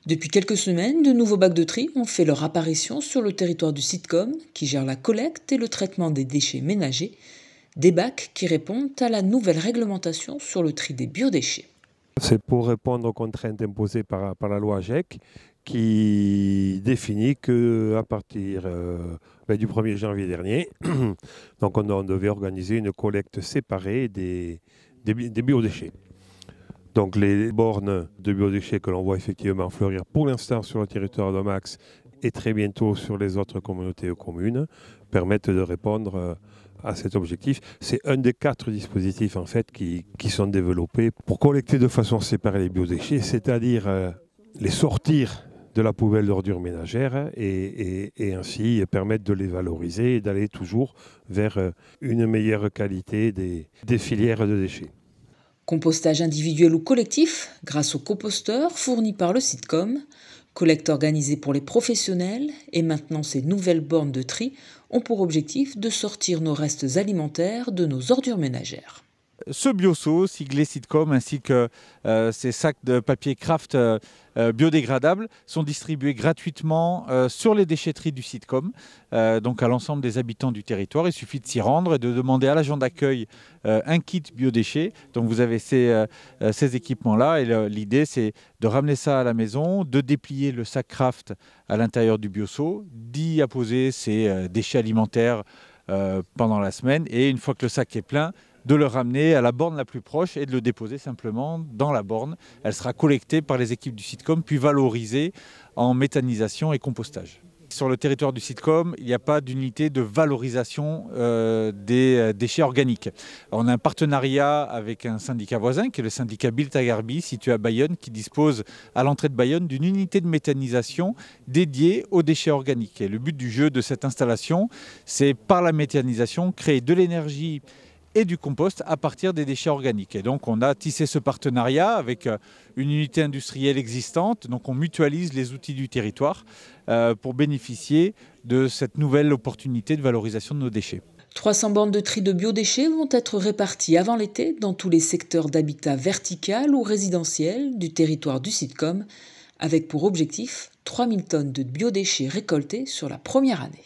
Depuis quelques semaines, de nouveaux bacs de tri ont fait leur apparition sur le territoire du Sitcom, qui gère la collecte et le traitement des déchets ménagers, des bacs qui répondent à la nouvelle réglementation sur le tri des biodéchets. C'est pour répondre aux contraintes imposées par la loi AGEC qui définit qu'à partir du 1er janvier dernier, donc on devait organiser une collecte séparée des biodéchets. Donc les bornes de biodéchets que l'on voit effectivement fleurir pour l'instant sur le territoire de Max et très bientôt sur les autres communautés communes permettent de répondre à cet objectif. C'est un des 4 dispositifs en fait qui sont développés pour collecter de façon séparée les biodéchets, c'est-à-dire les sortir de la poubelle d'ordures ménagères et ainsi permettre de les valoriser et d'aller toujours vers une meilleure qualité des filières de déchets. Compostage individuel ou collectif, grâce aux composteurs fournis par le Sitcom, collecte organisée pour les professionnels et maintenant ces nouvelles bornes de tri ont pour objectif de sortir nos restes alimentaires de nos ordures ménagères. Ce bioseau, siglé Sitcom, ainsi que ces sacs de papier craft biodégradables sont distribués gratuitement sur les déchetteries du Sitcom, donc à l'ensemble des habitants du territoire. Il suffit de s'y rendre et de demander à l'agent d'accueil un kit biodéchets. Donc vous avez ces équipements-là et l'idée c'est de ramener ça à la maison, de déplier le sac craft à l'intérieur du bioseau, d'y apposer ces déchets alimentaires pendant la semaine et une fois que le sac est plein, de le ramener à la borne la plus proche et de le déposer simplement dans la borne. Elle sera collectée par les équipes du Sitcom puis valorisée en méthanisation et compostage. Sur le territoire du Sitcom, il n'y a pas d'unité de valorisation des déchets organiques. On a un partenariat avec un syndicat voisin, qui est le syndicat Biltagarbi, situé à Bayonne, qui dispose à l'entrée de Bayonne d'une unité de méthanisation dédiée aux déchets organiques. Et le but du jeu de cette installation, c'est par la méthanisation, créer de l'énergie et du compost à partir des déchets organiques. Et donc on a tissé ce partenariat avec une unité industrielle existante, donc on mutualise les outils du territoire pour bénéficier de cette nouvelle opportunité de valorisation de nos déchets. 300 bornes de tri de biodéchets vont être réparties avant l'été dans tous les secteurs d'habitat vertical ou résidentiel du territoire du Sitcom, avec pour objectif 3000 tonnes de biodéchets récoltés sur la première année.